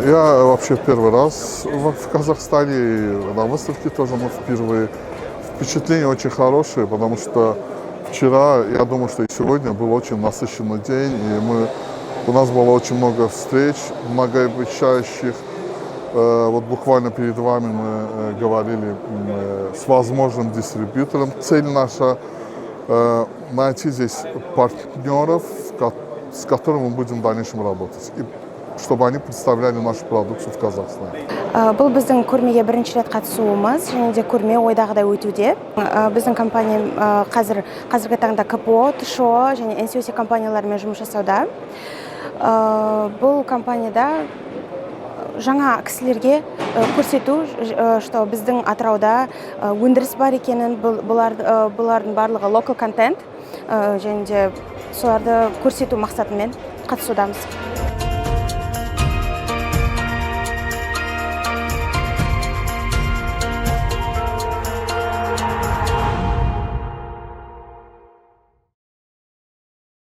Я вообще первый раз в Казахстане, и на выставке тоже мы впервые. Впечатление очень хорошее, потому что вчера, я думаю, что и сегодня был очень насыщенный день, и у нас было очень много встреч, многообещающих. Вот буквально перед вами мы говорили с возможным дистрибьютором. Цель наша найти здесь партнеров, с которыми мы будем в дальнейшем работать, и чтобы они представляли нашу продукцию в Казахстане. Бұл біздің көрмеге бірінші рет қатысуымыз, және де көрме ойдағыдай өтуде. Біздің компания қазіргі таңда КПО, ТШО және NCOC компанияларымен жұмыс жасауда. Бұл компанияда жаңа кісілерге көрсету, что біздің Атырауда өндіріс бар екенін, бұлардың барлығы local content, және де соларды көрсету мақсатымен қатысудамыз.